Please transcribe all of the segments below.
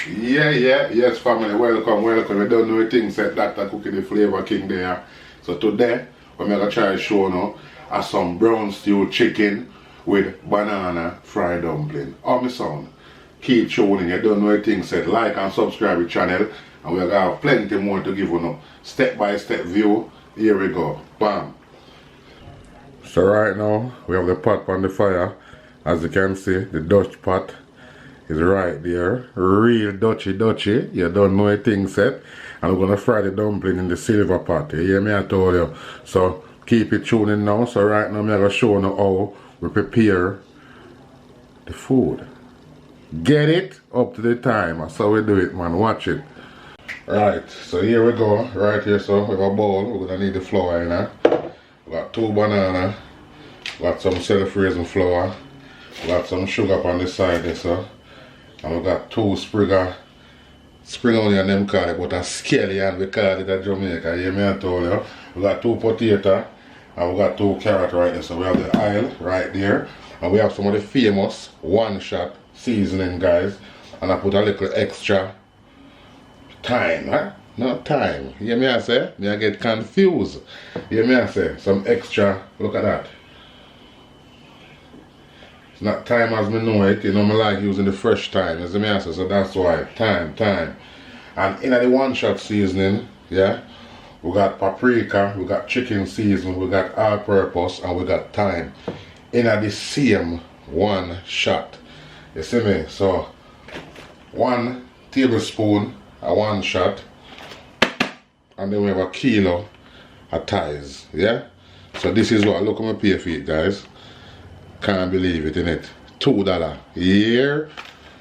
Yes family, welcome. You don't know the things that Dr. Cookie the Flavor King there. So today, we're going to try to show you some brown stew chicken with banana fried dumpling. Oh my son, keep tuning. You don't know the things that like and subscribe to the channel. And we're going to have plenty more to give you step by step view. Here we go, bam. So right now, we have the pot on the fire. As you can see, the Dutch pot is right there, real Dutchy. You don't know a thing set. And we're gonna fry the dumpling in the silver pot. You hear me? I told you. So keep it tuning now. So right now I'm gonna show you how we prepare the food. Get it up to the time. That's how we do it, man. Watch it. Right, so here we go. Right here, so we have a bowl. We're gonna need the flour in there. We got 2 bananas. We got some self-raising flour. We got some sugar on the side there, so. And we got 2 spring onion, them call it, but a scallion we call it at Jamaica. You hear me? I told you. We got 2 potatoes and we got 2 carrots right there. So we have the oil right there. And we have some of the famous one-shot seasoning, guys. And I put a little extra thyme, huh? Not thyme. You hear me? I say? Me I get confused. You hear me? I say? Some extra, look at that. It's not thyme as me know it, you know, me like using the fresh thyme, you see me answer, so that's why, thyme. And in the one-shot seasoning, yeah, we got paprika, we got chicken seasoning, we got all-purpose, and we got thyme. In the same one shot, you see me? So, 1 tablespoon, a 1 shot, and then we have a kilo of thighs, yeah? So this is what, look at my pay for it, guys. Can't believe it, innit? $2 here.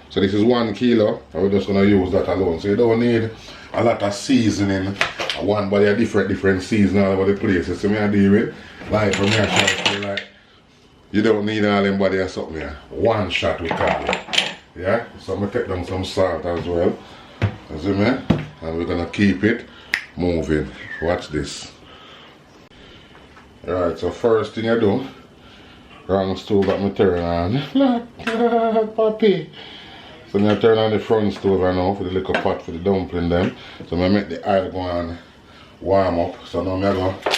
So this is 1 kilo, and we're just gonna use that alone. So you don't need a lot of seasoning. One body a different seasoning all over the place. You see me I deal with? Like from here, like you don't need all them body or something here. 1 shot we call it. Yeah? So I'm gonna take down some salt as well. You see me? And we're gonna keep it moving. Watch this. Alright, so first thing I do, wrong stove at me turn on. Look, puppy. So I'm turn on the front stove right now for the little pot for the dumpling them. So I make the oil go on warm up. So now I'm going to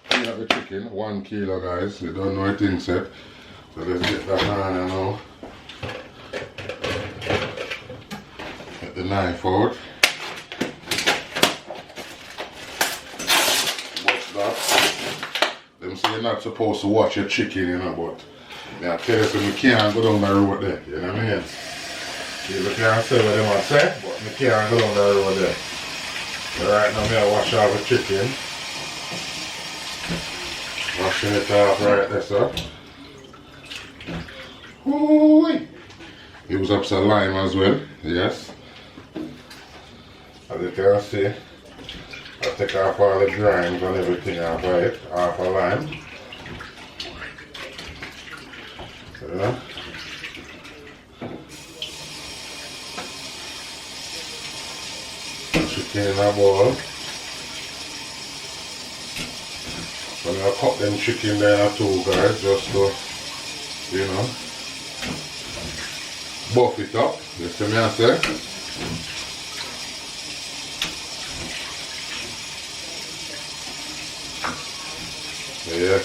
clean up the chicken. 1 kilo, guys. You don't know a thing set. So let's get that on now. Get the knife out. What's that? Them say you're not supposed to watch your chicken, you know, but I tell you, so you can't go down the road there, you know what I mean? You can't say what they want to say, but you can't go down the road there. So right now, I'm going to wash off the chicken. Washing it off right there, so. Ooh-wee. Use up some lime as well, yes. As you can see, I take off all the grinds and everything off of it, off a lime. Yeah. Chicken in a bowl. So I'm going to cut them chicken there too, guys, just to, you know, buff it up. You see me I say?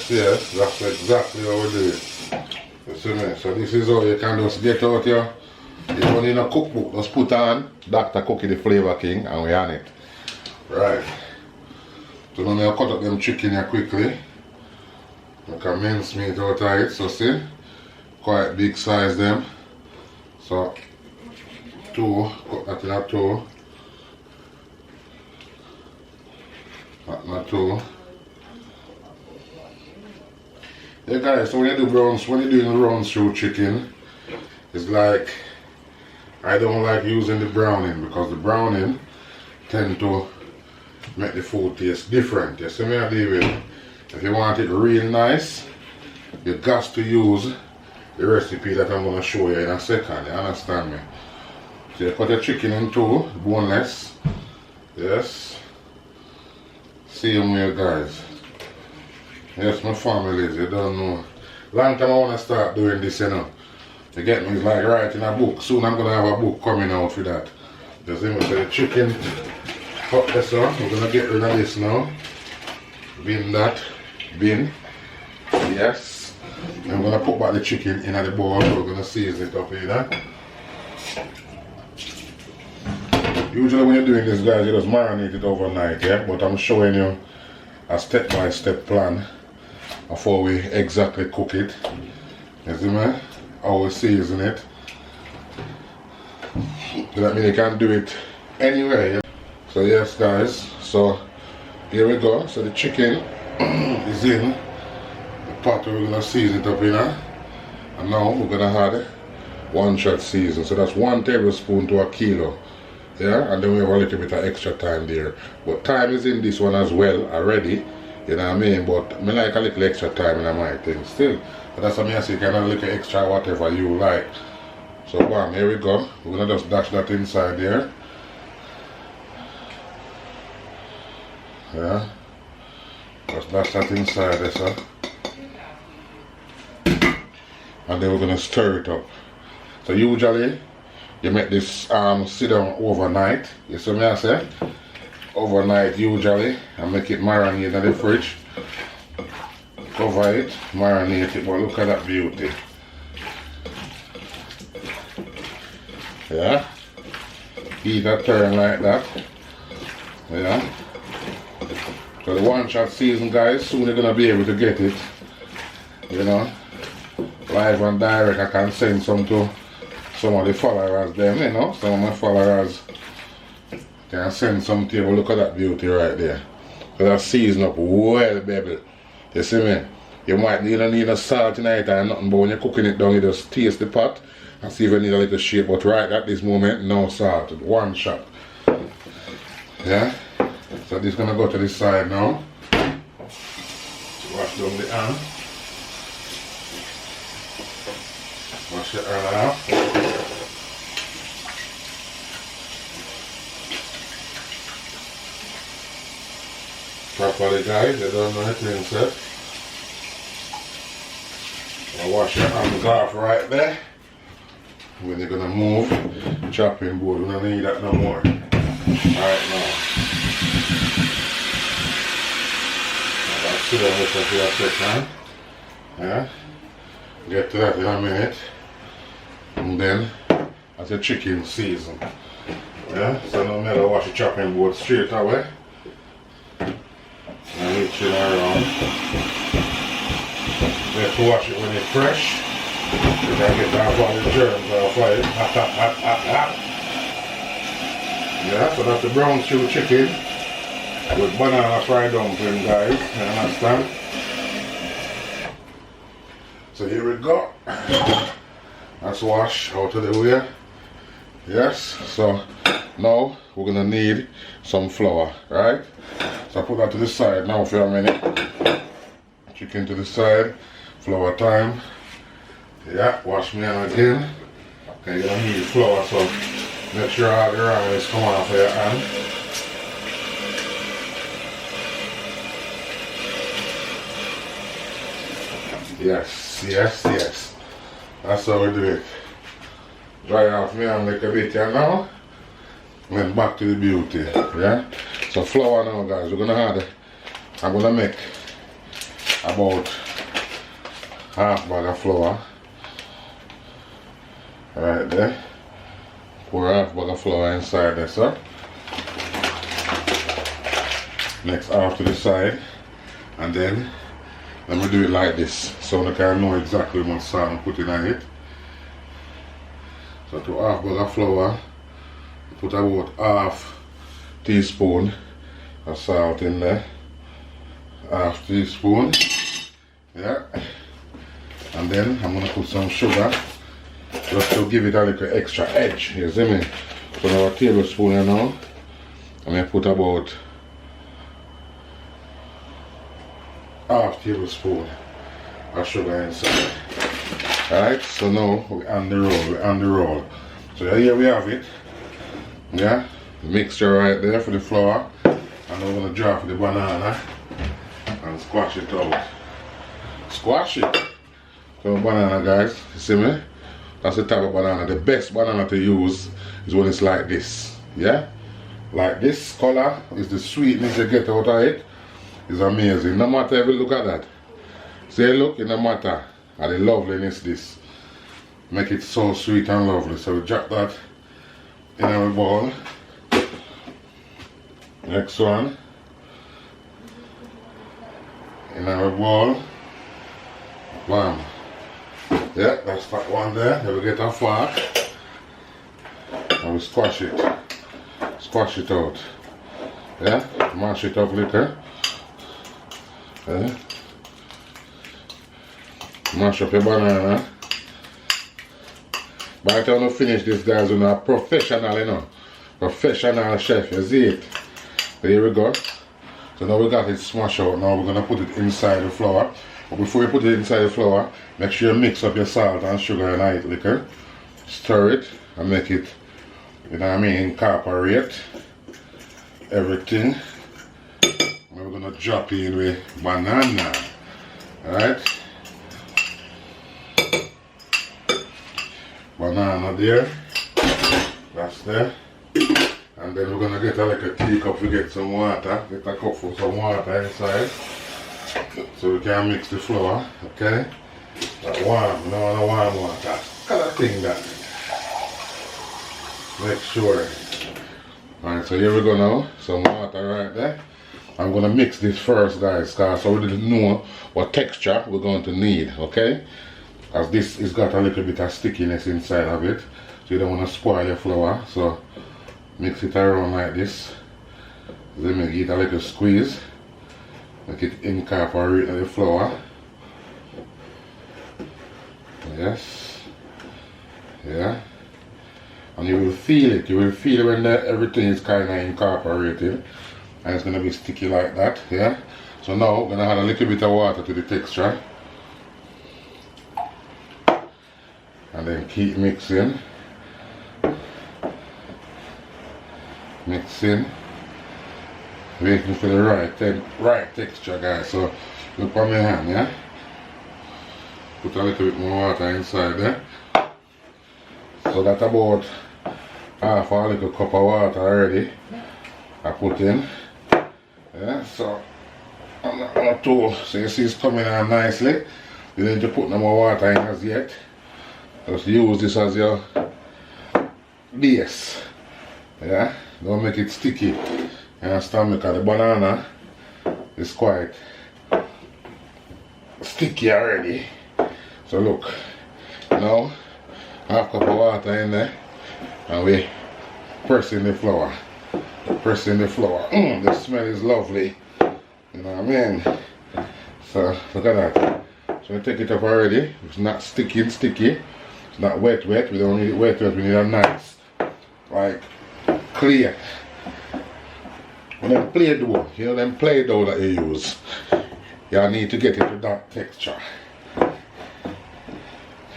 Yes, that's exactly how we do it. You see me? So this is how you can just get out here. You don't need a cookbook, just put on Dr. Cookie the Flavor King and we on it. Right. So now I'm going to cut up them chicken here quickly. Make a mince meat out of it, so see? Quite big size them. So 2, cut that in a 2. That in a 2. Yeah guys, so when you do when you're doing round stew chicken, it's like, I don't like using the browning because the browning tend to make the food taste different. You see me I leave it. If you want it real nice, you got to use the recipe that I'm going to show you in a second, you understand me? So you cut your chicken in 2, boneless. Yes. Same way guys. Yes, my family is, you don't know. Long time I want to start doing this, you know. You get me? It's like writing a book. Soon I'm going to have a book coming out for that. You see me? So the chicken hot this on. We're gonna get rid of this now. Bin that. Bin. Yes. I'm gonna put back the chicken in the bowl. We're gonna season it up here. Usually when you're doing this, guys, you just marinate it overnight, yeah? But I'm showing you a step-by-step plan of how we exactly cook it. You see me? How we season it. So that means you can do it anywhere, yeah? So yes, guys, so here we go. So the chicken is in the pot. We're gonna season it up in, and now we're gonna add 1 shot season. So that's 1 tablespoon to a kilo. Yeah, and then we have a little bit of extra time there. But time is in this one as well already. You know what I mean? But I like a little extra time in my thing still. But that's what I say, you can have a little extra whatever you like. So bam, here we go. We're gonna just dash that inside there. Yeah. Just dash that inside there, sir. And then we're gonna stir it up. So usually you make this sit down overnight. You see me I say? Overnight usually. And make it marinate in the fridge. Cover it, marinate it, but look at that beauty. Yeah. Eat a turn like that. Yeah. So the 1 shot season, guys, soon you're gonna be able to get it. You know. Live and direct. I can send some to some of the followers them, you know. Some of my followers can send some to you. Look at that beauty right there. So that's seasoned up well, baby. You see me? You don't need a salt in it or nothing, but when you're cooking it down, you just taste the pot and see if you need a little shape. But right at this moment, no salt. 1 shot. Yeah? So this is gonna go to this side now. Wash down the hand. Wash it all off. Properly, guys, you don't know anything set. I'll wash your hands off right there. When you're gonna move the chopping board, we don't need that no more. Alright now. I'll sit down with it for a second. Yeah. Get to that in a minute. And then that's the chicken season. Yeah, so no matter wash the chopping board straight away. And reach it around. You have to wash it when it's fresh. You can get off all the germs off of it. Hot, hot, hot, hot, hot. Yeah, so that's the brown stew chicken with banana fried dumpling, guys. You understand? So here we go. Let's wash out of the way. Yes, so now we're gonna need some flour, right? So I put that to the side now for a minute. Chicken to the side, flour time. Yeah, wash me hand again. Okay, you're gonna need flour, so make sure all the rags come off of your hand. Yes, yes, yes. That's how we do it. Dry off me hand like a bit here now. And then back to the beauty. Yeah? So flour now, guys. We're gonna add, I'm gonna make about half bag of flour. Right there. Pour half bag of flour inside there, sir. Next half to the side. And then let me do it like this, so I can know exactly what salt I'm putting on it. So to half bag of flour, put about half teaspoon of salt in there. Half teaspoon. Yeah. And then I'm gonna put some sugar just to give it a little extra edge. You see me? So now a tablespoon here now. I'm gonna put about half tablespoon of sugar inside. Alright, so now we're on the roll, So here we have it. Yeah, mixture right there for the flour. And we're gonna drop the banana and squash it out. Squash it. So banana, guys, you see me? That's the type of banana. The best banana to use is when it's like this. Yeah? Like this color is the sweetness you get out of it. It's amazing. No matter if you look at that. See, look, it no matter. And the loveliness this. Make it so sweet and lovely. So we drop that in our bowl. Next one. In our bowl. Bam. Yeah, that's that one there. Then we get a fork. And we squash it. Squash it out. Yeah, mash it up little. Yeah. Mash up your banana. By the time you finish this, guys, you're a professional, you know. Professional chef, you see it? So here we go. So now we got it smashed out. Now we're gonna put it inside the flour. But before you put it inside the flour, make sure you mix up your salt and sugar and light liquor. Stir it and make it, you know what I mean, incorporate everything. And we're gonna drop in with banana. Alright? Banana there. That's there. And then we're gonna get like a teacup, we get some water, get a cup for some water inside. So we can mix the flour, okay? That warm, no warm water. Kind of thing that. Make sure. Alright, so here we go now. Some water right there. I'm gonna mix this first, guys, because so we didn't know what texture we're going to need, okay? As this has got a little bit of stickiness inside of it. So you don't want to spoil your flour. So mix it around like this. Then make it a little squeeze. Make it incorporate the flour. Yes. Yeah. And you will feel it. You will feel when everything is kind of incorporated. And it's going to be sticky like that. Yeah. So now we're going to add a little bit of water to the texture. And then keep mixing. Mixing. Waiting for the right texture, guys. So look on my hand, yeah? Put a little bit more water inside there. So that's about half a little cup of water already I put in. Yeah, so I'm not gonna two. So you see it's coming on nicely. You don't need to put no more water in as yet. Just use this as your base. Yeah, don't make it sticky. You understand? Because the banana is quite sticky already. So look, now half cup of water in there and we pressing the flour. Pressing the flour. The smell is lovely. You know what I mean? So look at that. So we take it up already. It's not sticky. It's not wet. We don't need it wet. We need a nice, like, clear. When them play dough, you know them play dough that you use, you need to get into that texture.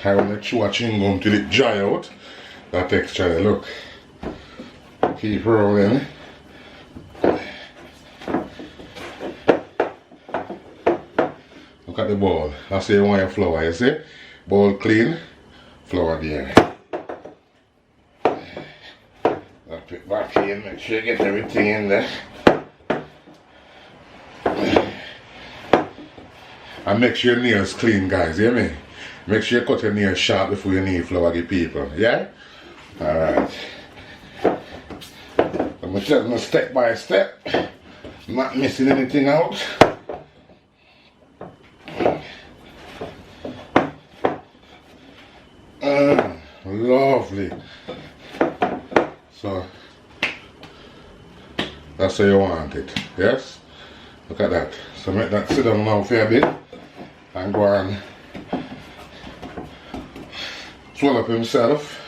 I want to chew a chewing gum till it dry out. That texture, look. Keep rolling. Look at the bowl. That's how you want your flour, you see? Bowl clean, flour there. Put it back in, make sure you get everything in there. And make sure your nails clean, guys, you hear me? Make sure you cut your nails sharp before you need flour, give people, yeah? Alright. I'm going to tell them step by step, not missing anything out. Lovely. So that's how you want it, yes? Look at that. So make that sit down now for a bit and go and swallow up himself.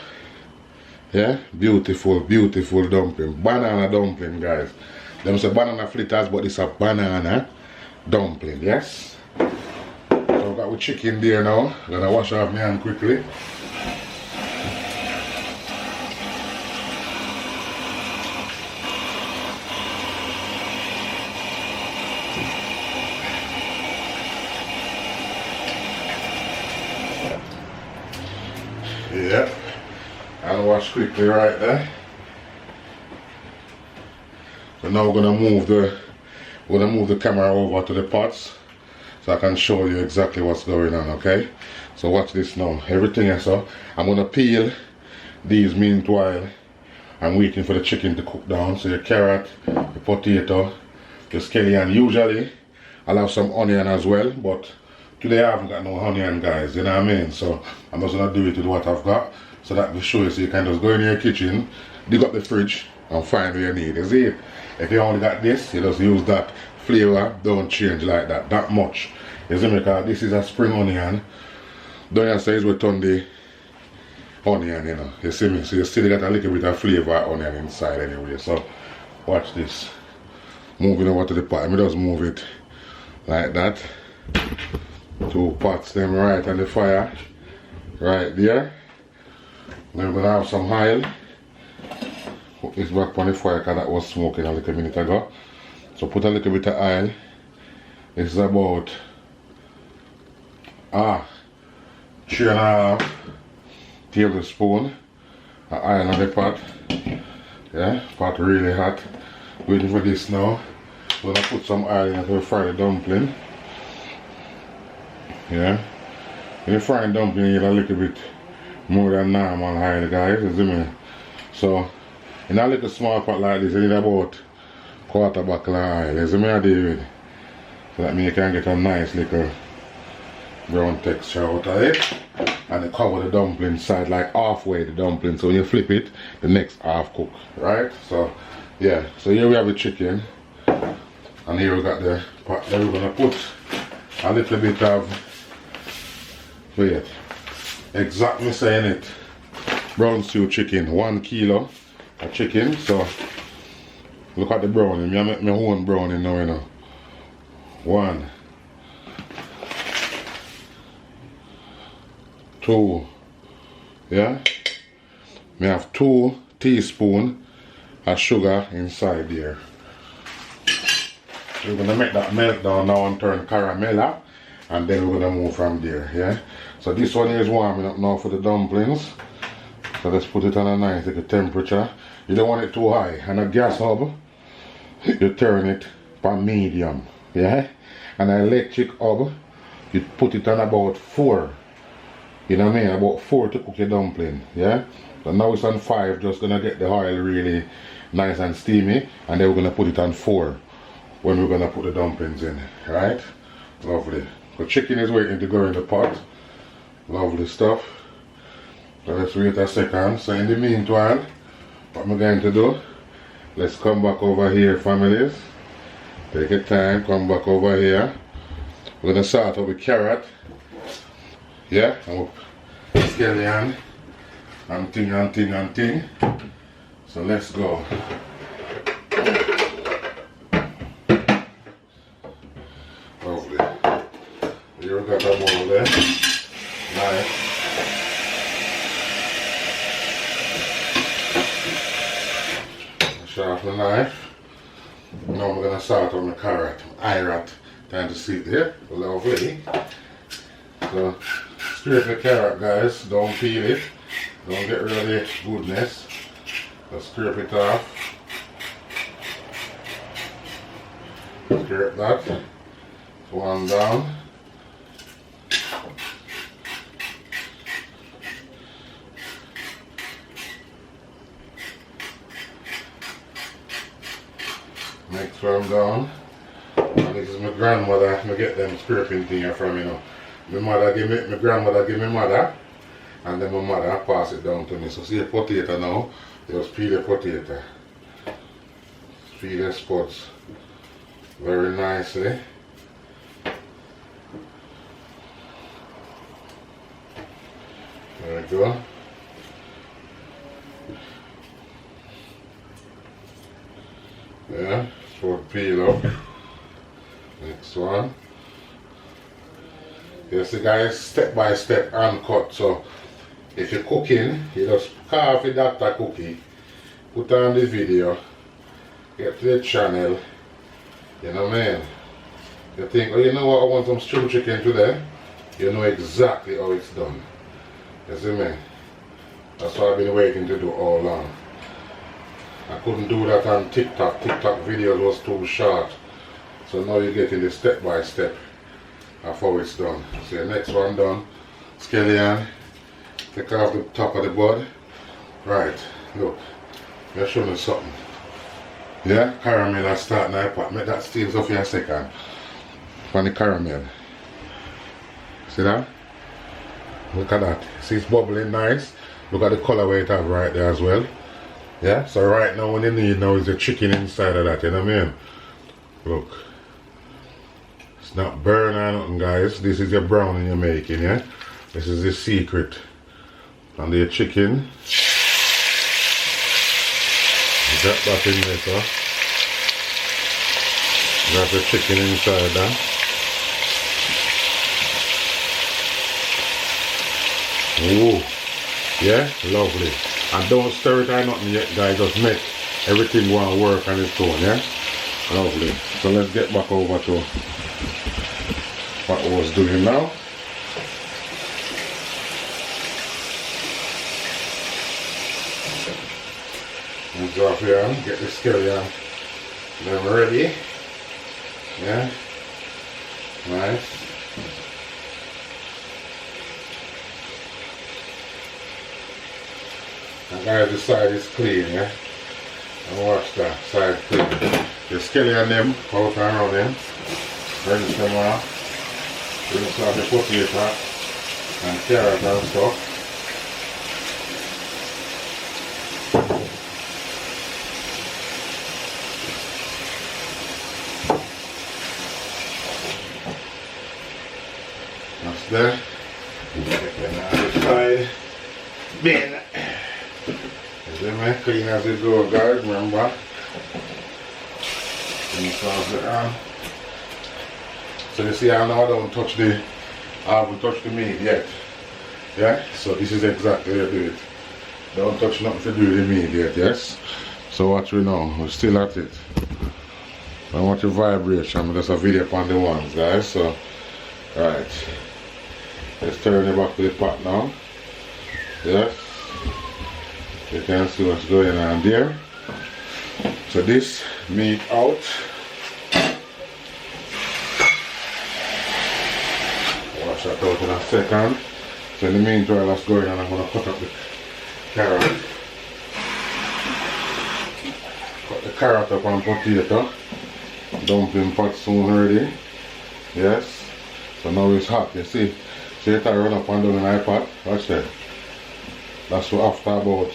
Yeah, beautiful dumpling. Banana dumpling, guys. Them say banana fritters, but it's a banana dumpling, yes? So I've got the chicken there now. I'm gonna wash off my hand quickly. Yep, and wash quickly right there. So now we're gonna move the camera over to the pots so I can show you exactly what's going on, okay? So watch this now. Everything else, so I'm gonna peel these meanwhile. I'm waiting for the chicken to cook down. So your carrot, your potato, your scallion. Usually I'll have some onion as well, but today I haven't got no onion, guys, you know what I mean? So I'm just gonna do it with what I've got. So that will show you, so you can just go in your kitchen, dig up the fridge and find what you need. You see, if you only got this, you just use that. Flavor don't change like that much. You see me, because this is a spring onion. Don't you say it's with on the onion, you know. You see me? So you still got a little bit of flavor onion inside anyway. So watch this. Moving over to the pot. Let me just move it like that. 2 pots them right on the fire. Right there. Then we're gonna have some oil. Put this back on the fire because that was smoking a little minute ago. So put a little bit of oil. This is about 3.5 tablespoons of oil on the pot. Yeah, pot really hot. Waiting for this now. We're gonna put some oil in to fry the dumpling. Yeah. When you fry the dumpling, you need a little bit more than normal oil, guys. You see me? So in a little small pot like this, you need about 1/4 bottle of oil. You see me, David? So that means you can get a nice little brown texture out of it. And you cover the dumpling side like halfway the dumpling. So when you flip it, the next half cook. Right? So yeah. So here we have the chicken. And here we got the pot. Then we're gonna put a little bit of, wait, exactly saying it, brown stew chicken, 1 kilo of chicken. So look at the browning. I make my own browning now, you know. 1, 2, yeah. I have 2 teaspoons of sugar inside there. We're gonna make that melt down now and turn caramel, and then we're gonna move from there, yeah. So this one is warming up now for the dumplings. So let's put it on a nice little temperature. You don't want it too high. And a gas hob, you turn it on medium, yeah. And an electric hob, you put it on about 4. You know what I mean? About 4 to cook your dumpling, yeah. So now it's on 5, just gonna get the oil really nice and steamy, and then we're gonna put it on 4 when we're gonna put the dumplings in, right? Lovely. The chicken is waiting to go in the pot. Lovely stuff. So let's wait a second. So in the meanwhile, what I'm going to do, let's come back over here, families. Take your time, come back over here. We're gonna start up with carrot. Yeah, and scallion and thing. So let's go. Lovely. Here we got a bowl there. Nice. Sharpen the knife. Now we're gonna start on the carrot. Time to see it here. Lovely. So scrape the carrot, guys. Don't peel it. Don't get rid of the goodness. Just scrape it off. Scrape that. One down. Next one down. And this is my grandmother. I get them scraping thing from, you know. My grandmother give me mother, and then my mother pass it down to me. So see a potato now, just peel the potato. Peel the spots very nicely. There we go. Yeah, so peel up. Next one. Yes, the guys, step by step and cut. So if you're cooking, you just carve the Dr. Cookie, put on the video, get to the channel, you know what I mean? You think, oh, you know what, I want some stewed chicken today, you know exactly how it's done. You see me? That's what I've been waiting to do all along. I couldn't do that on TikTok. TikTok video was too short. So now you're getting the step by step of how it's done. So the next one done. Scallion. Take off the top of the bud. Right, look. I'll show you something. Yeah, caramel I start now pot. Make that steam off for a second. From the caramel. See that? Look at that. See it's bubbling nice. Look at the color where it have right there as well. Yeah, so right now what you need now is the chicken inside of that, you know what I mean? Look. It's not burn or nothing, guys. This is your brownie you're making, yeah? This is the secret. And the chicken. Drop that in there, so. Got the chicken inside there. Ooh. Yeah, lovely. And don't stir it or nothing yet, guys. Just make everything want to work on its own, yeah? Lovely. So let's get back over to what I was doing now. And drop here, get the scallion then ready. Yeah, nice. And guys, the side is clean, yeah. And watch that side clean. The scallion them out and around them. Rinse them off. Rinse off the potato and carrot and stuff. That's there. Taking the other side. Bin. Clean as it goes, guys, remember. So you see, I know I don't touch I haven't touched the meat yet. Yeah? So this is exactly how you do it. Don't touch nothing to do with the meat yet, yes? So watch we know, we're still at it. I want your vibration, there's a video upon the ones, guys, so right. Let's turn it back to the pot now. Yes. You can see what's going on there. So this meat out. Wash that out in a second. So in the meantime that's going on, I'm going to cut up the carrot. Cut the carrot up and potato. Dumpling pot soon ready. Yes. So now it's hot, you see. See it run up and down in my pot. Watch that. That's what after about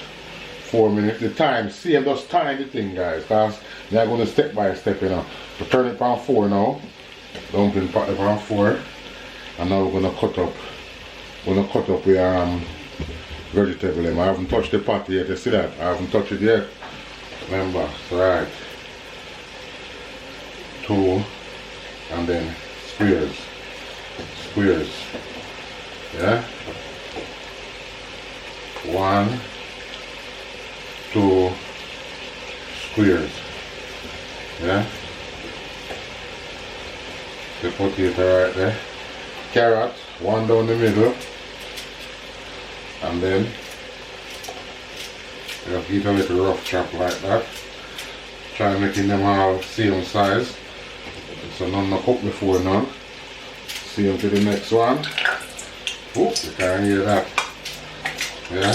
4 minutes. The time, same just time the thing, guys, because they're going to step by step, you know. So turn it on 4 now. Dumpling pot it on 4. And now we're going to cut up. We're going to cut up with vegetable. I haven't touched the pot yet, you see that? I haven't touched it yet. Remember, so right. 2 and then squares. Squares. Yeah? 1, 2 squares. Yeah? The potato right there. Carrot, 1 down the middle. And then just get a little rough chop like that. Try making them all same size. So none not cook before none. Same to the next one. Oh, you can't hear that. Yeah.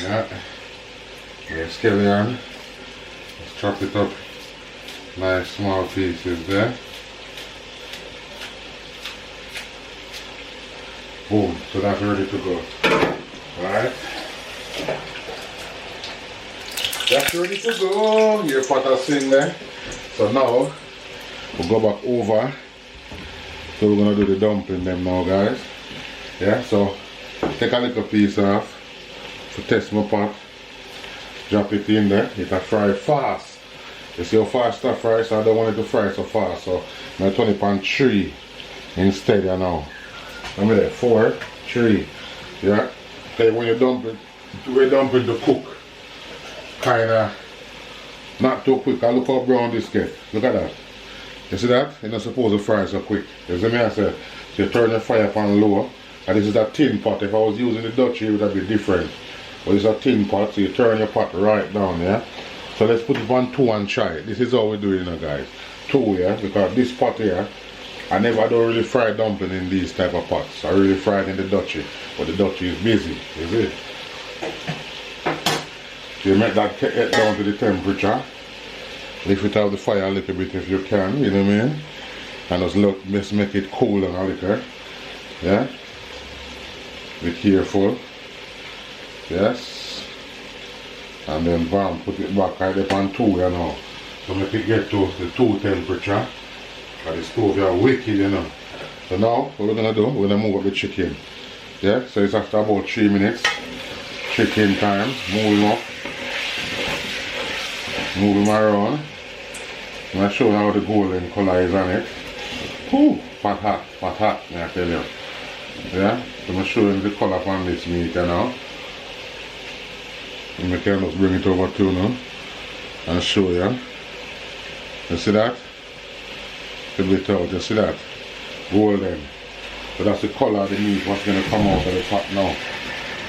Yeah. The scallion. Let's chop it up. Nice small pieces there. Boom. So that's ready to go. Alright. That's ready to go. Your pot is in there. So now we'll go back over. So we're gonna do the dumpling them now, guys. Yeah, so take a little piece off to test my pot. Drop it in there. It'll fry fast. You see how fast I fry, so I don't want it to fry so fast. So I'm gonna turn it on 3 instead, you know. I'm there, 4, 3. Yeah. Okay, when you dump it to cook. Kinda not too quick. Look how brown this gets. Look at that. You see that? You're not supposed to fry so quick. You see me I said? So you turn the fire up on low And this is a tin pot. If I was using the Dutch, it would have been different. But it's a tin pot, so you turn your pot right down, yeah? So let's put it on 2 and try it. This is how we do it, guys. 2, yeah? Because this pot here, I don't really fry dumpling in these type of pots. I really fry it in the Dutchy. But the Dutchy is busy, is it? So you make that get down to the temperature. Lift it out the fire a little bit if you can, you know what I mean? And just make it cool down a little. Yeah? Be careful. Yes. And then bam, put it back right up on 2, you know. So make it get to the 2 temperature. And the stove is wicked, you know. So now, what we're gonna do, we're gonna move up the chicken. Yeah, so it's after about 3 minutes. Chicken time. Move him up. Move him around. I'm gonna show you how the golden color is on it. Ooh, pot hot, I tell you. Yeah, so I'm showing the color from this meat now. And I can just bring it over to you now and show you. You see that? A bit out, you see that? Golden. So that's the color of the meat, what's going to come out of the pot now.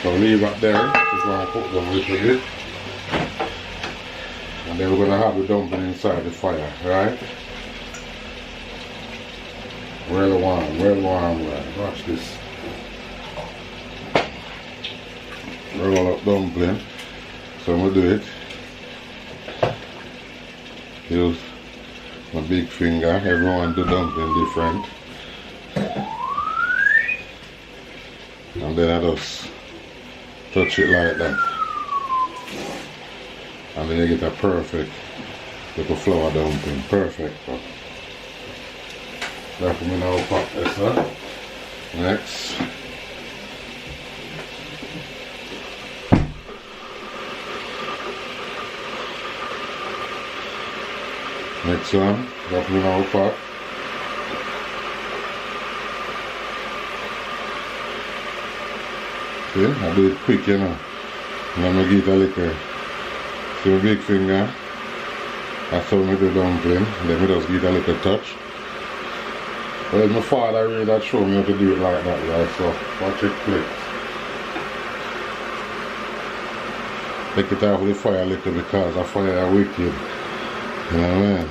So leave it there, just going to cook them a little bit. And then we're going to have the dumpling inside the fire, right? Well warm. Watch this. Roll up dumpling. So I'm going to do it. Use my big finger. Everyone do dumpling different. And then I just touch it like that. And then you get a perfect little flour dumpling. Perfect. That for me now pot this up. Next. Next one, that for me now pot. See, I do it quick, you know. And I'm going to get a little. See my big finger. That's how I do dumpling. Then I just give a little touch. Well, my father really showed me how to do it like that, guys, so watch it click. Take it off with the fire a little because the fire is wicked. You know what I mean?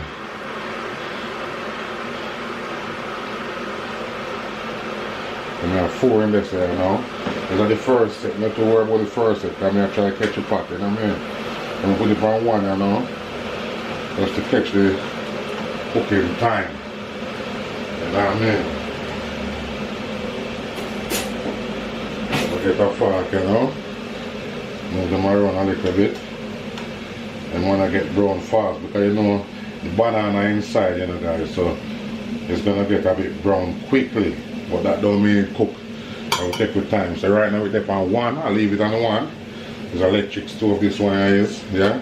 And I have 4 in this here now. These are the first set, not to worry about the first set, because I'm trying to catch a pot, you know what I mean? I'm going to put it on 1 here now, just to catch the cooking time. You know what I mean? So get a fork, you know. Move them around a little bit. And when I get brown fast, because you know the banana inside, you know, guys, so it's gonna get a bit brown quickly. But that don't mean it cook. I will take with time. So right now it's on 1. I'll leave it on 1. It's an electric stove, this one is, yeah.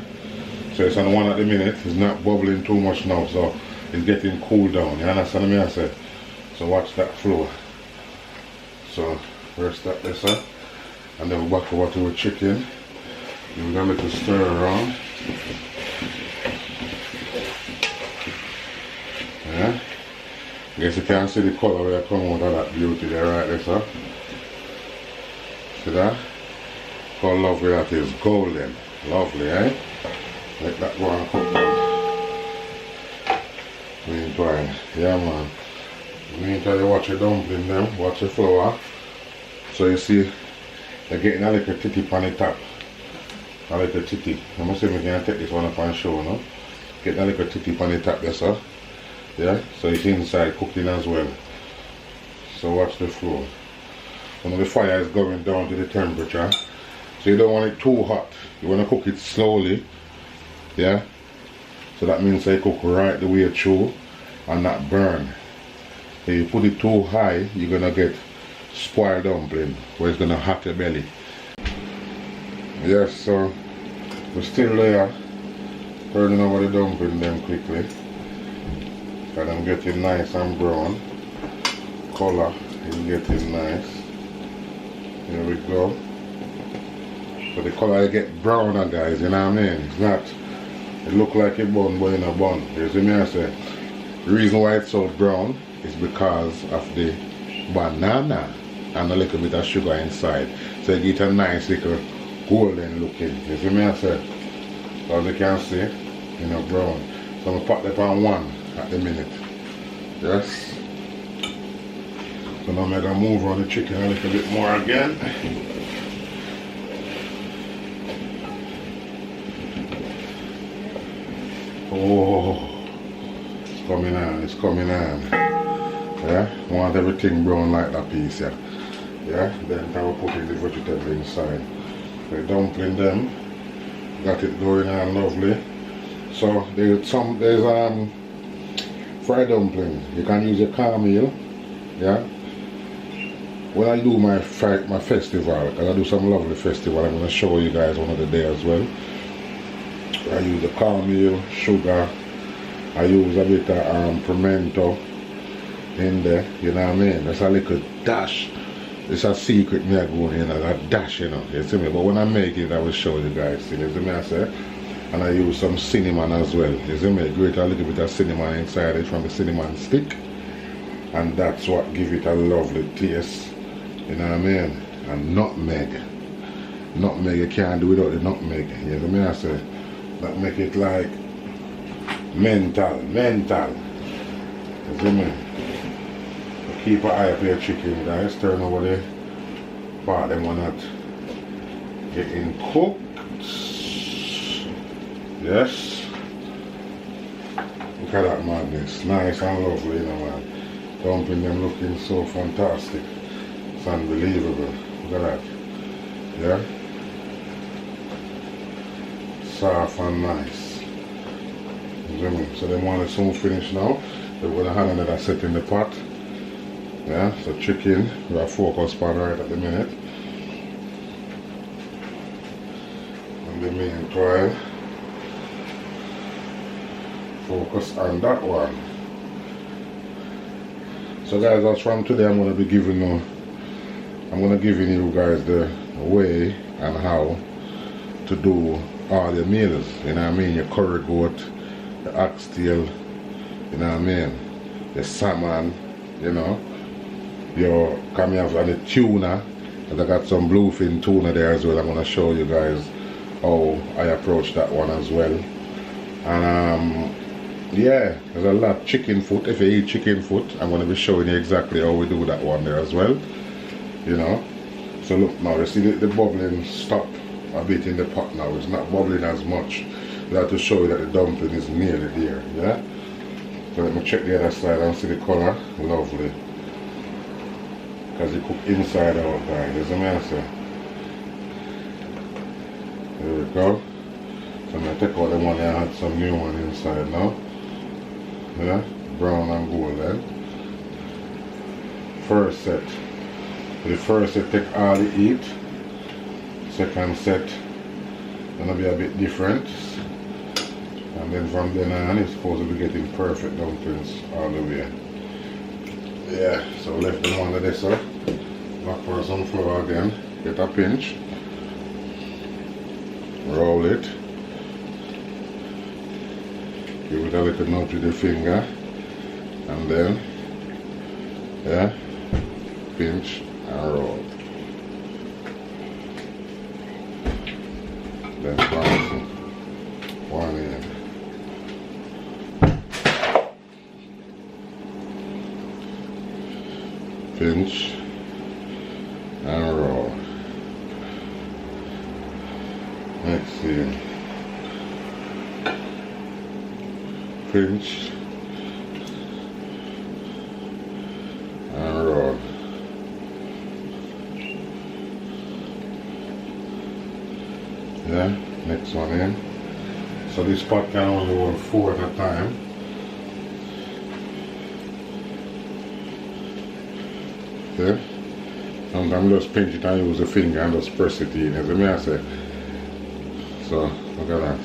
So it's on 1 at the minute. It's not bubbling too much now, so it's getting cooled down. You understand me? I said. So watch that flow. So rest that this up, and then we'll back over to our chicken. We're gonna let it stir around. Yeah. Guess you can see the color where I come out of that beauty there, right there, sir. See that? How lovely that is, golden. Lovely, eh? Let that go and cook down. Meanwhile, yeah man. Meanwhile you watch your dumpling them, watch your flour. So you see, they're getting a little titty on the top. A little titty. I must say we can take this one up and show, no? Get a little titty on the top there, sir. Yeah, so it's inside cooking as well. So watch the flow. When the fire is going down to the temperature, so you don't want it too hot. You want to cook it slowly. Yeah. So that means they cook right the way through and not burn. If you put it too high, you're gonna get spoiled dumpling where it's gonna hurt your belly. Yes, so we're still there, turning over the dumpling them quickly. And I'm getting nice and brown. Color is getting nice. Here we go. So the color get browner, guys, you know what I mean? It's not, it look like a bun, but in a bun. You see me I say? The reason why it's so brown is because of the banana. and a little bit of sugar inside. So you get a nice little golden looking. You see me I say? So as you can see, you know, brown. So I'm going to put that on 1 at the minute. Yes. So now I'm going to move on the chicken a little bit more again. Oh, it's coming on, it's coming on. Yeah, I want everything brown like that piece, yeah. Yeah, then I will put in the vegetable inside. The dumpling them, got it going on lovely. So there's fried dumpling. You can use a cornmeal, yeah. When I do my festival, and I do some lovely festival, I'm going to show you guys one of the day as well. I use the cornmeal, sugar, I use a bit of pimento in there, you know what I mean? That's a little dash. It's a secret me I go in, a dash, you know, you see me? But when I make it, I will show you guys, you see me I say? And I use some cinnamon as well, you see me? Grate a little bit of cinnamon inside it from the cinnamon stick. And that's what gives it a lovely taste, you know what I mean? And nutmeg. Nutmeg, you can't do without the nutmeg, you see me I say? That make it like mental. You see me? So keep an eye on your chicken, guys. Turn over the part them are not getting cooked. Yes. Look at that madness. Nice and lovely, you know, man. Dumpling them looking so fantastic. It's unbelievable. Look at that. Yeah. Soft and nice. So the one is soon finished now. We're going to have another set in the pot. Yeah, so chicken, we are focused on right at the minute. And the meanwhile, focus on that one. So guys, as from today I'm going to be giving you guys the way and how to do all your meals, you know what I mean? Your curry goat, the oxtail, you know what I mean? The salmon, you know? Your come here and the tuna, and I got some bluefin tuna there as well. I'm gonna show you guys how I approach that one as well. And yeah, there's a lot. Chicken foot, if you eat chicken foot, I'm gonna be showing you exactly how we do that one there as well. You know? So look now, you see the bubbling stop a bit in the pot now. It's not bubbling as much. I have to show you that the dumpling is nearly there, yeah? So let me check the other side and see the color. Lovely. Because you cook inside out, guys. There's a answer. There we go. So I'm going to take out the one and add some new one inside now. Yeah? Brown and golden. First set. The first set take all the heat. Second set gonna be a bit different, and then from then on it's supposed to be getting perfect dumplings all the way. Yeah, so left them under this up, back for some flour again, get a pinch, roll it, give it a little nudge with the finger, and then yeah, pinch and roll. Then bounce one in. Pinch and roll. Next in. Pinch and roll. Yeah, next one in. So this pot can only hold 4 at a time. Okay. Sometimes just pinch it and use the finger and just press it in, as I say. So look at that.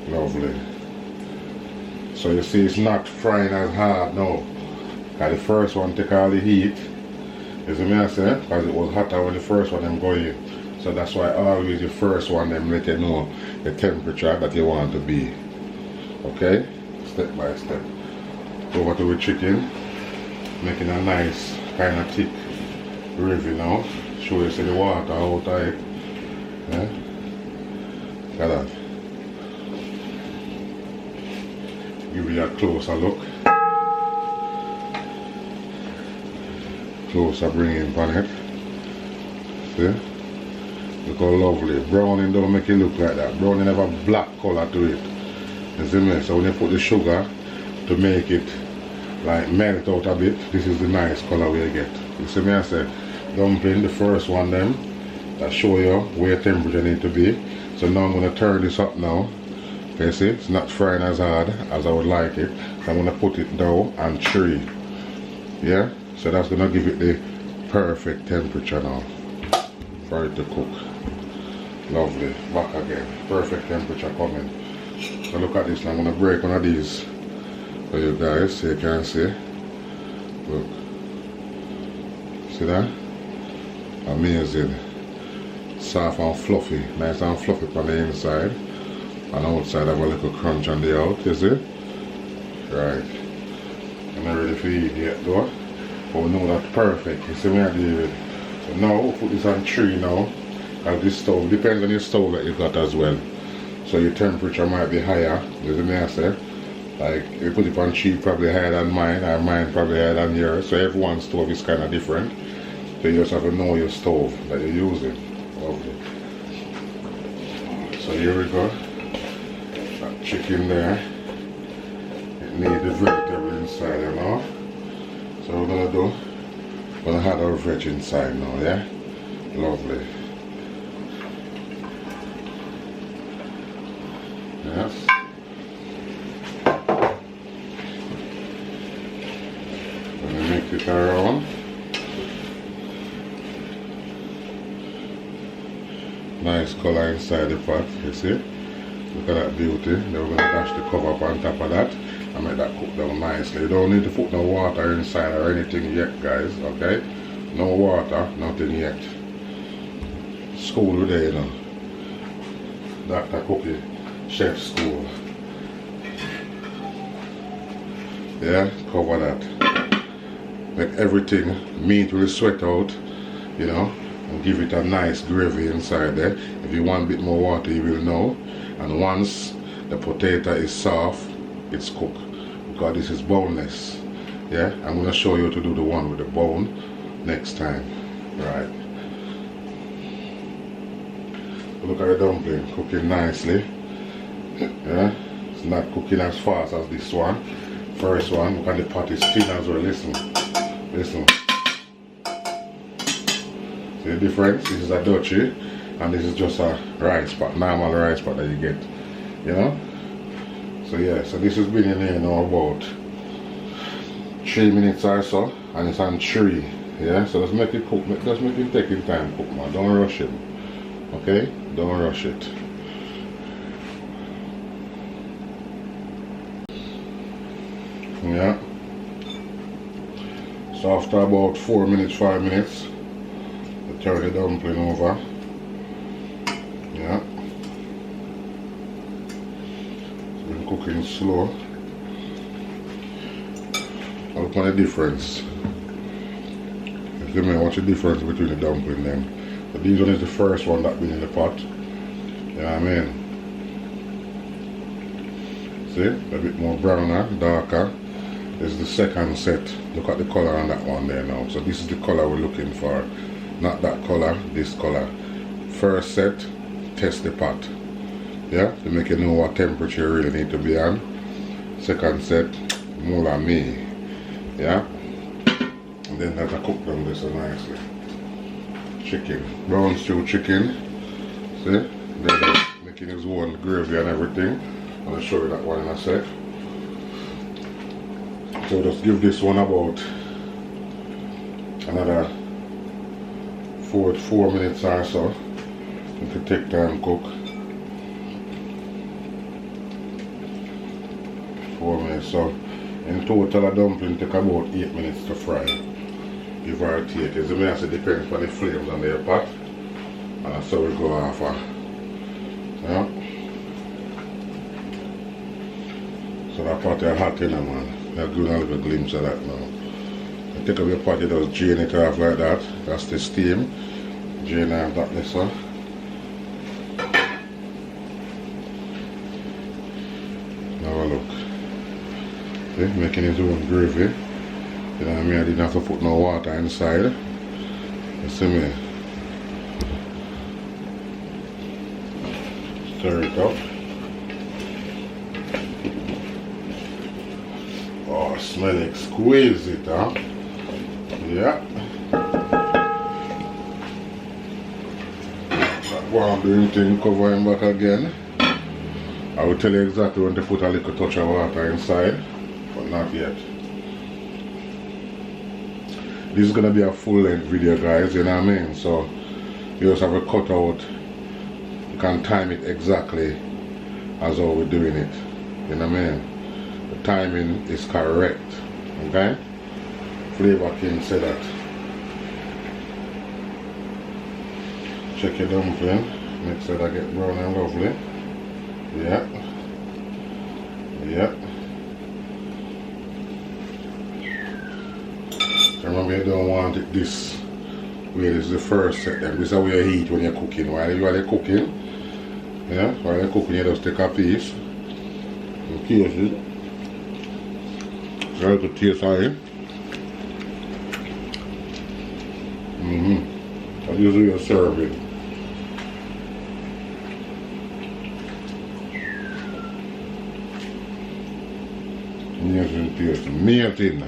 Lovely. So you see it's not frying as hard now. Because the first one take all the heat. As I say, because it was hotter when the first one them go in. So that's why always the first one them let you know the temperature that you want to be. Okay? Step by step. Over to the chicken. Making a nice kind of thick gravy now. Show you see the water out of it. Yeah? Look at that. Give you a closer look. Closer bringing on it. See? Look how lovely. Browning don't make it look like that. Browning have a black color to it. You see me? So when you put the sugar to make it like melt out a bit, this is the nice color we get. You see me? I say dumpling, the first one them that show you where temperature need to be. So now I'm going to turn this up now. You see, it's not frying as hard as I would like it. So I'm going to put it down and 3. Yeah? So that's going to give it the perfect temperature now for it to cook. Lovely. Back again. Perfect temperature coming. So look at this now. I'm going to break one of these for you guys so you can see. Look. See that? Amazing. Soft and fluffy. Nice and fluffy on the inside. And outside have a little crunch on the out, you see? Right. I'm not ready for eat yet though. But we know that's perfect. You see me I do it. So now we'll put this on 3 now. Because this stove depends on your stove that you got as well. So your temperature might be higher. You see me I say? Like if you put it on 3 probably higher than mine, or mine probably higher than yours. So everyone's stove is kinda different. So you just have to know your stove that you're using. Lovely. So here we go. That chicken there. It needs the vegetable inside, you know. So we're gonna do, we're gonna add our veg inside now, yeah? Lovely. Yes. Gonna mix it around. Nice color inside the pot, you see? Look at that beauty. Then we're going to dash the cover up on top of that and make that cook down nicely. You don't need to put no water inside or anything yet, guys, okay? No water, nothing yet. School today, you know. Dr. Cookie, chef school. Yeah, cover that. Make everything meat will sweat out, you know. And give it a nice gravy inside there. If you want a bit more water, you will know. And once the potato is soft, it's cooked. Because this is boneless. Yeah, I'm going to show you how to do the one with the bone next time. Right. Look at the dumpling, cooking nicely. Yeah, it's not cooking as fast as this one. First one, look at the pot is thin as well. Listen, listen. See the difference? This is a duchy and this is just a rice pot, normal rice pot that you get, you know? So yeah, so this has been in here now about 3 minutes or so and it's on 3, yeah? So let's make it cook, just make it take him time cook, man. Don't rush him, okay? Don't rush it. Yeah. So after about 4 minutes, 5 minutes, turn the dumpling over. Yeah. So we're cooking slow. Look at the difference. You see me, what's the difference between the dumpling then? But this one is the first one that been in the pot. You know what I mean? See? A bit more browner, darker. This is the second set. Look at the color on that one there now. So this is the color we're looking for. Not that color, this color. First set, test the pot. Yeah, to make you know what temperature you really need to be on. Second set, more than me. Yeah. And then that I cook them this nicely. Chicken. Brown stew chicken. See? Then making his own gravy and everything. I'll show you that one in a sec. So just give this one about another 4 minutes or so. You can take time cook. 4 minutes. So in total a dumpling take about 8 minutes to fry. Give or take. As I say, depends on the flames on the pot. And that's how we go after. Yeah. So that pot is hot in there, man. I'll give you a little glimpse of that now. You take up your pot, you just drain it off like that. That's the steam. Drain off that lesser. Now look. See, making his own gravy. You know what I mean? I didn't have to put no water inside. You see me? Stir it up. Oh, smell exquisite, huh? Yeah. That one doing thing, cover him back again. I will tell you exactly when to put a little touch of water inside, but not yet. This is gonna be a full length video, guys, you know what I mean? So you just have a cut out. You can time it exactly as how we're doing it. You know what I mean? The timing is correct. Okay? Flavor King said that. Check your dumpling. Make sure that get brown and lovely. Yeah. Yeah. Remember, you don't want it this way. This is the first set. Then this is how you heat when you're cooking. While you're cooking, yeah, while you're cooking, you just take a piece and taste it. Try to taste it. And usually you serve it. Amazing taste. Amazing.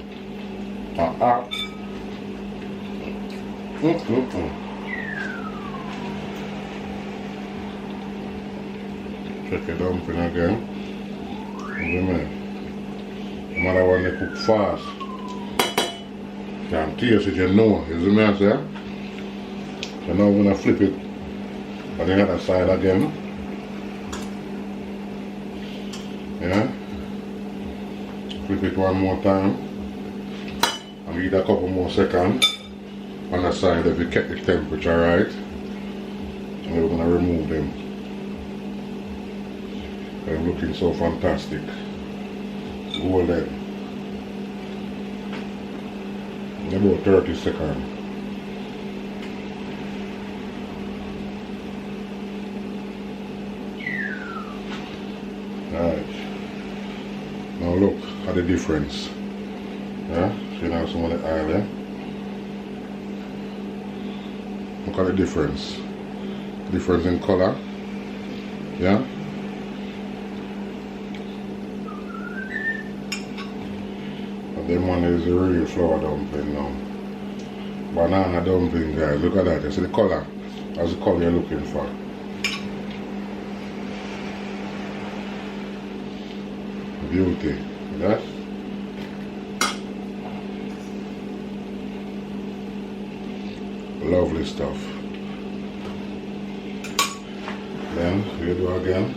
Check your dumpling again. No matter when they cook fast, you can taste it, you know. You see me I say? So now I'm going to flip it on the other side again. Yeah. Flip it one more time. And give it a couple more seconds on the side if you kept the temperature right. And we're going to remove them. They're looking so fantastic. Golden. In about 30 seconds. Right. Now look at the difference. Yeah, see now some of the oil there. Look at the difference. Difference in color. Yeah. And then one is the real flour dumpling now. Banana dumpling, guys. Look at that. You see the color. That's the color you're looking for. Beauty. That. Lovely stuff. Then we do again.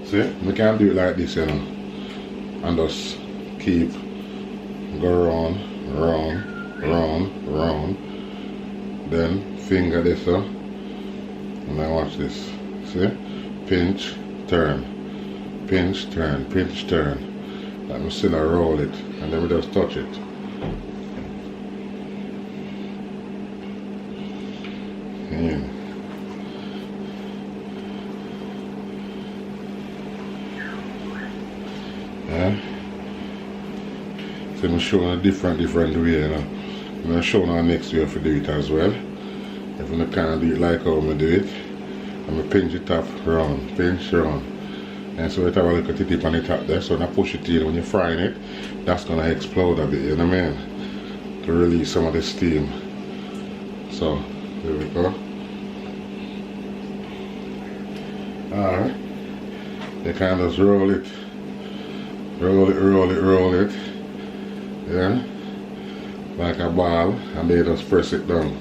See, we can do it like this, you know, and just keep go round. Then finger this up, and now watch this. See, pinch, turn, pinch, turn, pinch, turn. Let me still roll it, and then we just touch it. Yeah. Yeah. So I'm showing a different way, you know. I'm going to show you next way to do it as well. If you can't do it like how I do it, I'm going to pinch it up round, pinch round. And so it have a little tip on the top there, so when I push it in, when you're frying it, that's going to explode a bit, you know what I mean? To release some of the steam. So, there we go. Alright. You can just roll it. Roll it. Yeah. Like a ball, and they just press it down.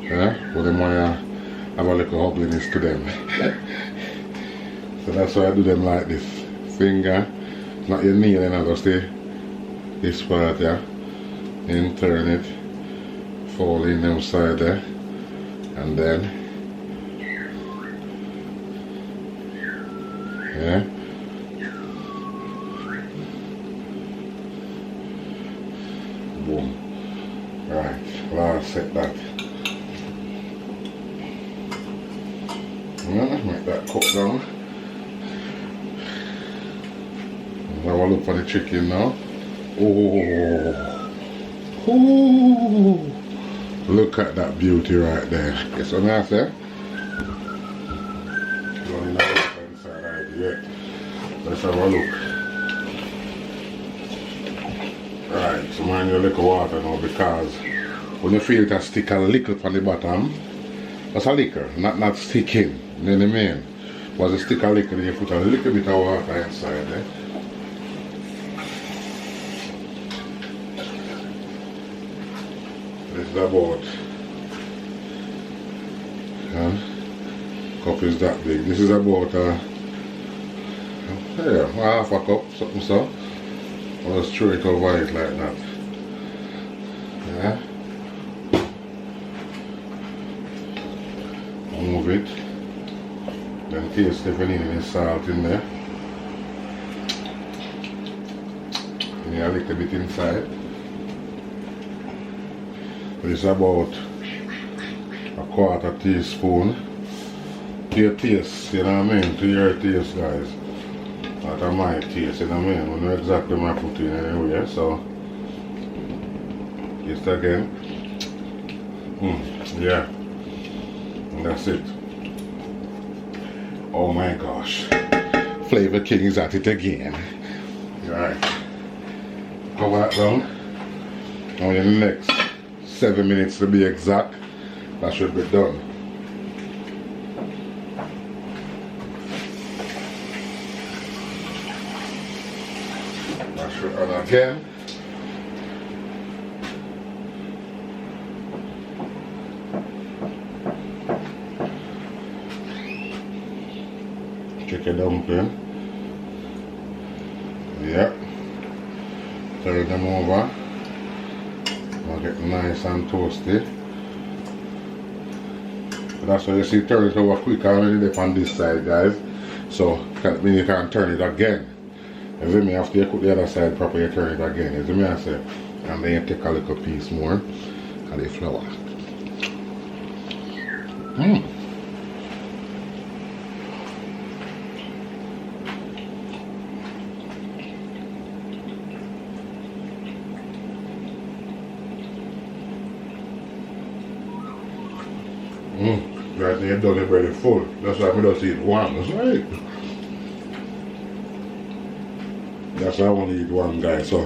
Yeah. But them want to have a little ugliness to them. So that's why I do them like this. Finger, not your nail, you know, just this part, yeah. Then turn it, fold in them side there, and then, yeah. Make that cook down. Now I look for the chicken now. Oh, ooh. Look at that beauty right there. Guess what I say? Don't know inside right yet. Let's have a look. Right, so mind your little water now, because when you feel it stick a little from the bottom, that's a little, not sticking. You know what I mean? Once it stick a little, you put a little bit of water inside there. This is about cup is that big. This is about half a cup, something so. I'll just throw it over it like that. Yeah. Move it. Then taste if any salt in there. And a little bit inside. It's about a quarter teaspoon to your taste, you know what I mean? To your taste, guys. Not to my taste, you know what I mean? We know exactly what I put in anyway, so taste again. Yeah. And that's it. Oh my gosh. Flavor King is at it again. Alright. Cover that down. And in the next 7 minutes to be exact, that should be done. That should run again. Chicken dumpling. Yep. Turn them over. I'll get nice and toasty. But that's why you see turn it over quick already there on this side, guys. So that means you can turn it again. You see me, after you cook the other side properly, you turn it again. You see me, I say. And then you take a little piece more of the flour. Right now, you've done it very full. That's why I don't eat one. That's right. That's why I want to eat one, guys. So,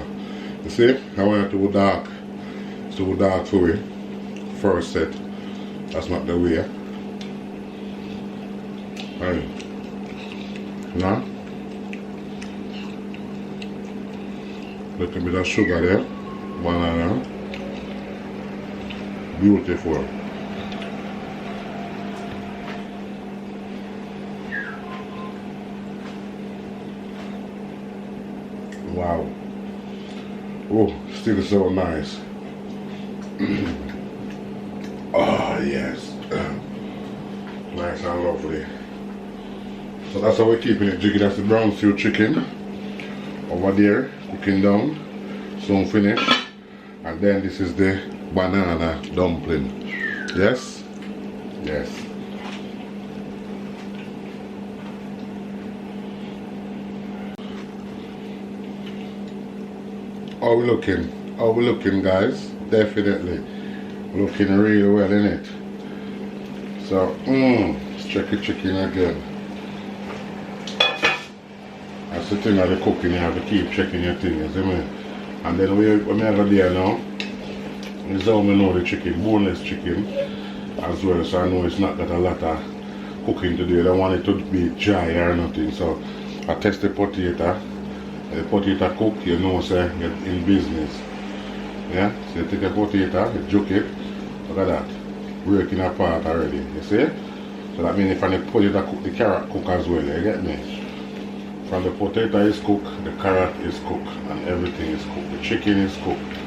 you see, I want it to go dark. It's too dark for me. First set. That's not the way. Right. Now, little bit of sugar there. Banana. Beautiful. Wow. Oh, still so nice. Oh, yes. Nice and lovely. So that's how we're keeping it jiggy. That's the brown stew chicken. Over there, cooking down. Soon finished. And then this is the banana dumpling. Yes? Yes. How we looking? How we looking, guys? Definitely. Looking really well, innit? So, let's check the chicken again. That's the thing of the cooking, you have to keep checking your thing, you see me? And then when I go there now, this is how I know the chicken, boneless chicken as well, so I know it's not got a lot of cooking to do. I don't want it to be dry or nothing, so I test the potato. The potato cook, you know, say you're in business. Yeah? So you take a potato, you juke it, look at that, breaking apart already, you see? So that means if the potato cook, the carrot cook as well, you get me? From the potato is cooked, the carrot is cooked, and everything is cooked. The chicken is cooked.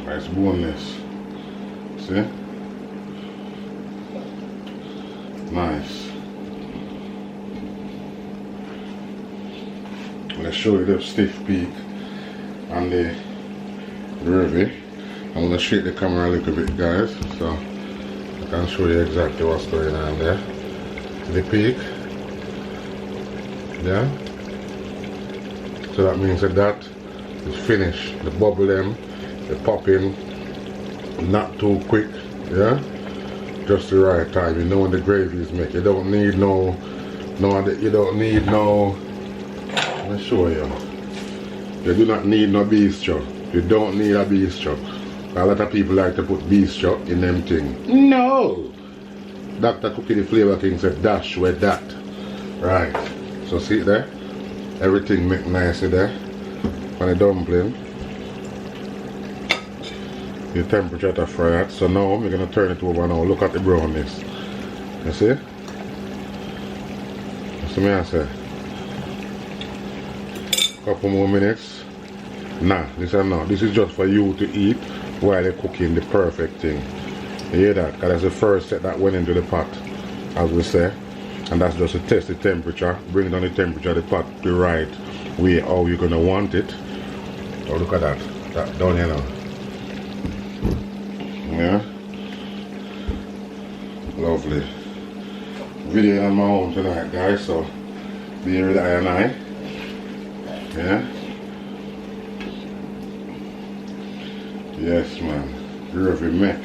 It's boneless. See? Nice. Let's show you the stiff peak and the gravy. I'm going to shake the camera a little bit, guys, so you can show you exactly what's going on there. The peak. Yeah. So that means that is finished. The bubble them, the popping, not too quick. Yeah. Just the right time. You know when the gravy is made. You don't need no. You don't need no. Let me show you. You do not need no beef chuck. You don't need a beef chuck. A lot of people like to put beef chuck in them thing. No! Dr. Cookie the Flavor King said dash with that. Right. So see it there? Everything make nicely there. On the dumpling. The temperature to fry it. So now we're gonna turn it over now. Look at the brownness. You see? That's what I say. Couple more minutes. Nah, this is not. This is just for you to eat while you're cooking the perfect thing. You hear that? Because that's the first set that went into the pot, as we say. And that's just to test the temperature, bring down the temperature of the pot the right way how you're gonna want it. Oh, look at that. That done here now. Yeah. Lovely. Video on my own tonight, guys, so be here with I and I. Yeah. Yes, man. Gravy make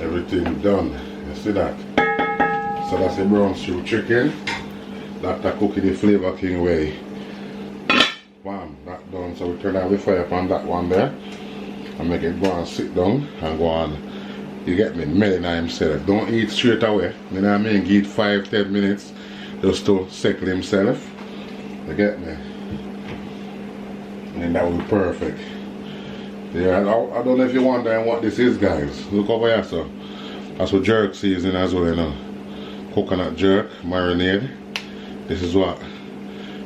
everything done. You see that? So that's the brown stew chicken. Dr. Cookie the Flavor King way. Bam, that done. So we turn out the fire upon that one there. And make it go and sit down and go on. You get me? Melina himself. Don't eat straight away. You know what I mean? Eat 5-10 minutes just to settle himself. You get me? And that will be perfect. Yeah, I don't know if you're wondering what this is, guys. Look over here, so. That's what jerk season as well, you know. Coconut jerk, marinade. This is what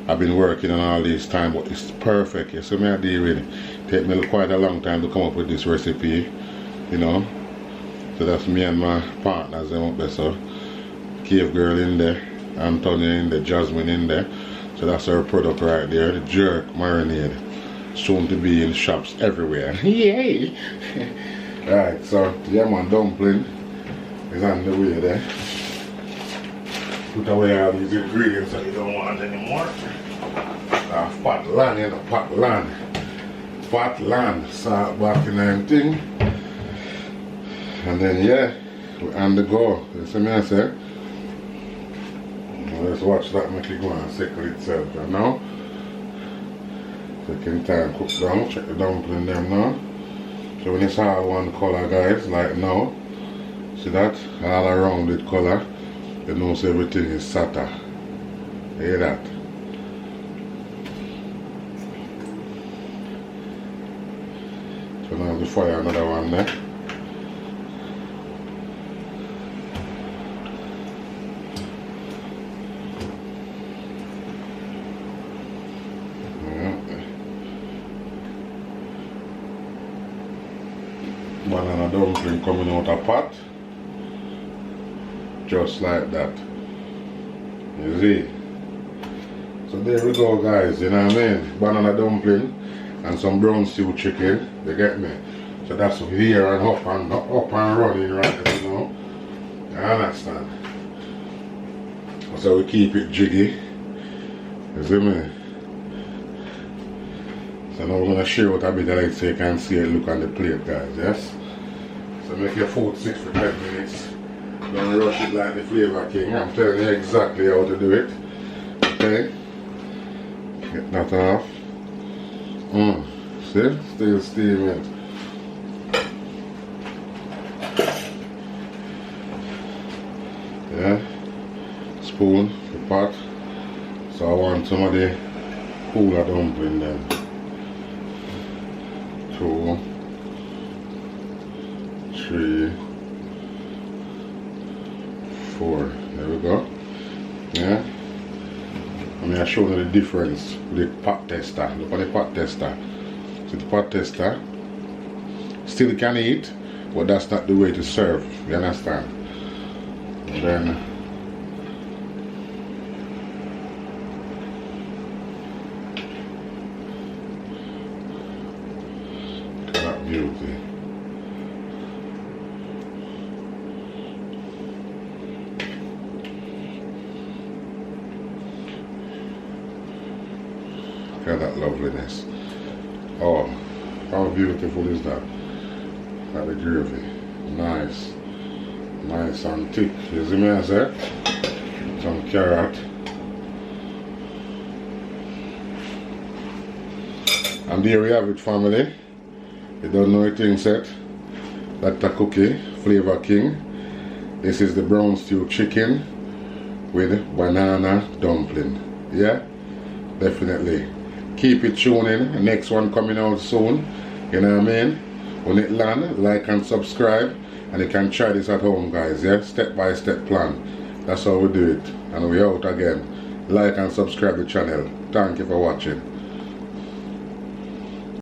I've been working on all this time, but it's perfect. You see me, I deal with it. Take me quite a long time to come up with this recipe, you know. So that's me and my partners out there, so. Cave Girl in there, Antonia in there, Jasmine in there. So that's our product right there, the jerk marinade. Soon to be in shops everywhere. Yay! Right, so yeah man, dumpling is on the way there. Put away all these ingredients that you don't want anymore. Pot land, you know, pot land. Pot land, salt back in everything. And then yeah, we're on the go. You see me I say? Let's watch that make it go and settle itself, you know? Taking time cook down, check the dumpling them now. So when it's all one color, guys, like now, see that? All around it color, you know so everything is sata. You hear that? So now the fire another one there. Banana dumpling coming out of pot, just like that. You see? So there we go, guys. You know what I mean? Banana dumpling and some brown stew chicken. You get me? So that's here and up and running right now. You know? You understand? So we keep it jiggy. You see me? So now we're gonna share what a bit of light so you can see it look on the plate, guys. Yes? So make your food sit for 10 minutes. Don't rush it like the Flavor King. I'm telling you exactly how to do it. Okay? Get that off. See? Still steaming. Yeah? Spoon, the pot. So I want some of the cooler dumpling then. 2, 3, 4. There we go. Yeah. I mean, I show you the difference with the pot tester. Look at the pot tester. So the pot tester still can eat, but that's not the way to serve. You understand? And then beauty. Look at that loveliness. Oh, how beautiful is that? Got the gravy. Nice. Nice and thick. You see me I say? Some carrot. And there we have it, family. You don't know anything set. Dr. Cookie, Flavor King. This is the brown stew chicken with banana dumpling. Yeah? Definitely. Keep it tuning. Next one coming out soon. You know what I mean? When it land, like and subscribe. And you can try this at home, guys. Yeah? Step by step plan. That's how we do it. And we out again. Like and subscribe the channel. Thank you for watching.